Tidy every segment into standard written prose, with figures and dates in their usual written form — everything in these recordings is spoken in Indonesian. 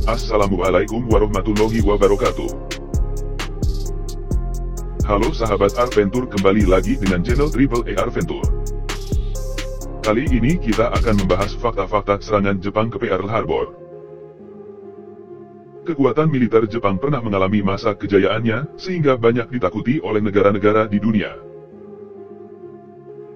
Assalamualaikum warahmatullahi wabarakatuh. Halo sahabat Adventure, kembali lagi dengan channel Triple A Adventure. Kali ini kita akan membahas fakta-fakta serangan Jepang ke Pearl Harbor. Kekuatan militer Jepang pernah mengalami masa kejayaannya, sehingga banyak ditakuti oleh negara-negara di dunia.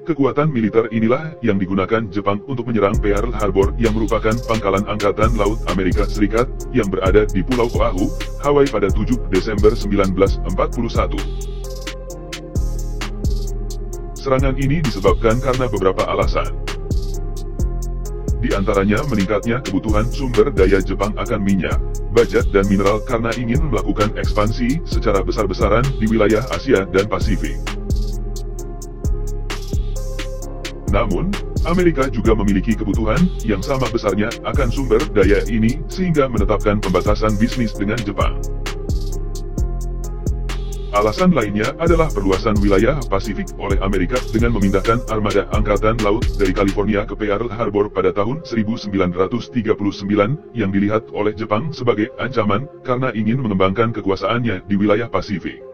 Kekuatan militer inilah yang digunakan Jepang untuk menyerang Pearl Harbor yang merupakan pangkalan Angkatan Laut Amerika Serikat yang berada di Pulau Oahu, Hawaii pada 7 Desember 1941. Serangan ini disebabkan karena beberapa alasan. Di antaranya meningkatnya kebutuhan sumber daya Jepang akan minyak, baja dan mineral karena ingin melakukan ekspansi secara besar-besaran di wilayah Asia dan Pasifik. Namun, Amerika juga memiliki kebutuhan yang sama besarnya akan sumber daya ini sehingga menetapkan pembatasan bisnis dengan Jepang. Alasan lainnya adalah perluasan wilayah Pasifik oleh Amerika dengan memindahkan armada Angkatan Laut dari California ke Pearl Harbor pada tahun 1939 yang dilihat oleh Jepang sebagai ancaman karena ingin mengembangkan kekuasaannya di wilayah Pasifik.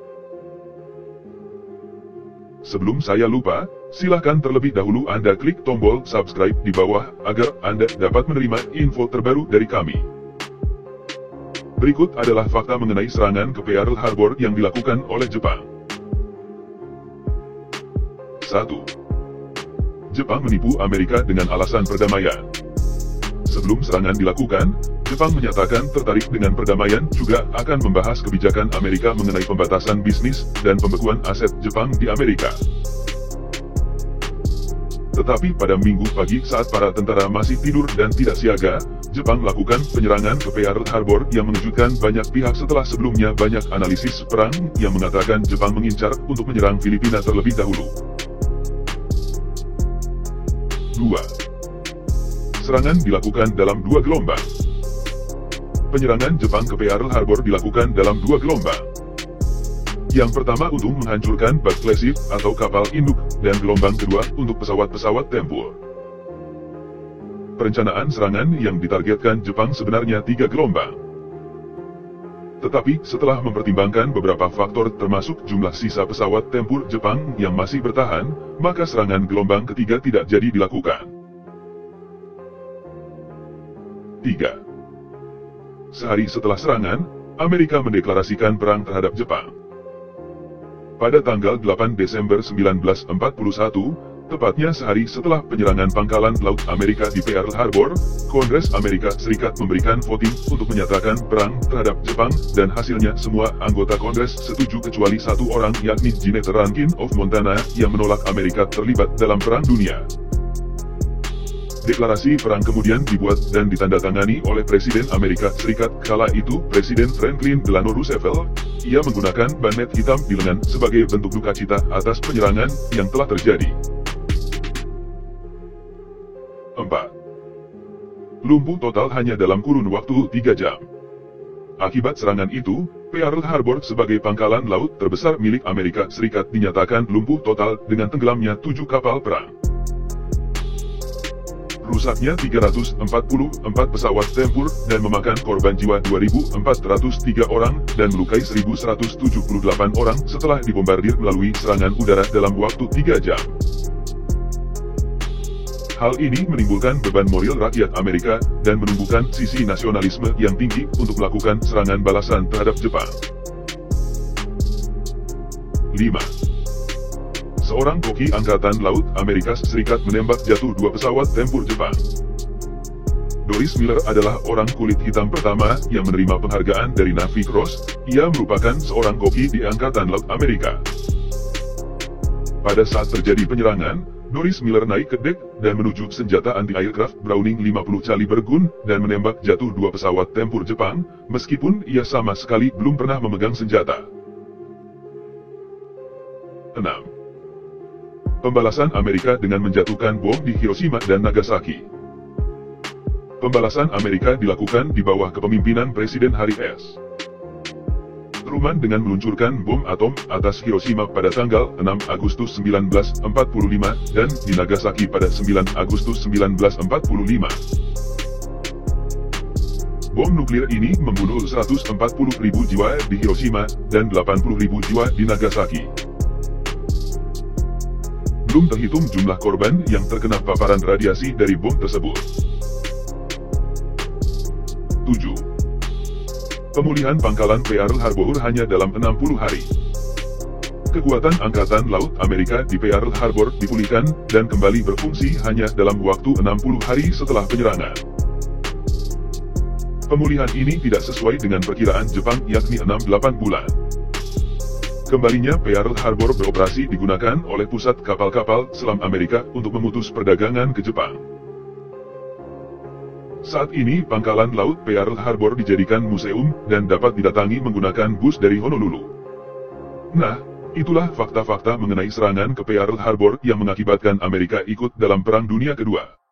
Sebelum saya lupa, silahkan terlebih dahulu Anda klik tombol subscribe di bawah agar Anda dapat menerima info terbaru dari kami. Berikut adalah fakta mengenai serangan ke Pearl Harbor yang dilakukan oleh Jepang. 1. Jepang menipu Amerika dengan alasan perdamaian. Sebelum serangan dilakukan, Jepang menyatakan tertarik dengan perdamaian juga akan membahas kebijakan Amerika mengenai pembatasan bisnis dan pembekuan aset Jepang di Amerika. Tetapi pada Minggu pagi saat para tentara masih tidur dan tidak siaga, Jepang melakukan penyerangan ke Pearl Harbor yang mengejutkan banyak pihak setelah sebelumnya banyak analisis perang yang mengatakan Jepang mengincar untuk menyerang Filipina terlebih dahulu. 2. Serangan dilakukan dalam 2 gelombang. Penyerangan Jepang ke Pearl Harbor dilakukan dalam 2 gelombang. Yang pertama untuk menghancurkan battleship atau kapal induk, dan gelombang kedua untuk pesawat-pesawat tempur. Perencanaan serangan yang ditargetkan Jepang sebenarnya 3 gelombang. Tetapi setelah mempertimbangkan beberapa faktor termasuk jumlah sisa pesawat tempur Jepang yang masih bertahan, maka serangan gelombang ketiga tidak jadi dilakukan. 3. Sehari setelah serangan, Amerika mendeklarasikan perang terhadap Jepang. Pada tanggal 8 Desember 1941, tepatnya sehari setelah penyerangan pangkalan laut Amerika di Pearl Harbor, Kongres Amerika Serikat memberikan voting untuk menyatakan perang terhadap Jepang, dan hasilnya semua anggota Kongres setuju kecuali satu orang, yakni Senator Rankin of Montana, yang menolak Amerika terlibat dalam Perang Dunia. Deklarasi perang kemudian dibuat dan ditandatangani oleh Presiden Amerika Serikat kala itu, Presiden Franklin Delano Roosevelt. Ia menggunakan banet hitam di lengan sebagai bentuk duka cita atas penyerangan yang telah terjadi. 4. Lumpuh total hanya dalam kurun waktu 3 jam. Akibat serangan itu, Pearl Harbor sebagai pangkalan laut terbesar milik Amerika Serikat dinyatakan lumpuh total dengan tenggelamnya 7 kapal perang. Rusaknya 344 pesawat tempur dan memakan korban jiwa 2.403 orang dan melukai 1.178 orang setelah dibombardir melalui serangan udara dalam waktu 3 jam. Hal ini menimbulkan beban moral rakyat Amerika dan menumbuhkan sisi nasionalisme yang tinggi untuk melakukan serangan balasan terhadap Jepang. 5. Seorang koki Angkatan Laut Amerika Serikat menembak jatuh 2 pesawat tempur Jepang. Doris Miller adalah orang kulit hitam pertama yang menerima penghargaan dari Navy Cross. Ia merupakan seorang koki di Angkatan Laut Amerika. Pada saat terjadi penyerangan, Doris Miller naik ke dek dan menuju senjata anti-aircraft Browning 50 caliber gun dan menembak jatuh 2 pesawat tempur Jepang, meskipun ia sama sekali belum pernah memegang senjata. 6. Pembalasan Amerika dengan menjatuhkan bom di Hiroshima dan Nagasaki. Pembalasan Amerika dilakukan di bawah kepemimpinan Presiden Harry S. Truman dengan meluncurkan bom atom atas Hiroshima pada tanggal 6 Agustus 1945 dan di Nagasaki pada 9 Agustus 1945. Bom nuklir ini membunuh 140.000 jiwa di Hiroshima dan 80.000 jiwa di Nagasaki. Belum terhitung jumlah korban yang terkena paparan radiasi dari bom tersebut. 7. Pemulihan pangkalan Pearl Harbor hanya dalam 60 hari. Kekuatan Angkatan Laut Amerika di Pearl Harbor dipulihkan dan kembali berfungsi hanya dalam waktu 60 hari setelah penyerangan. Pemulihan ini tidak sesuai dengan perkiraan Jepang yakni 6-8 bulan. Kembalinya Pearl Harbor beroperasi digunakan oleh pusat kapal-kapal selam Amerika untuk memutus perdagangan ke Jepang. Saat ini pangkalan laut Pearl Harbor dijadikan museum dan dapat didatangi menggunakan bus dari Honolulu. Nah, itulah fakta-fakta mengenai serangan ke Pearl Harbor yang mengakibatkan Amerika ikut dalam Perang Dunia Kedua.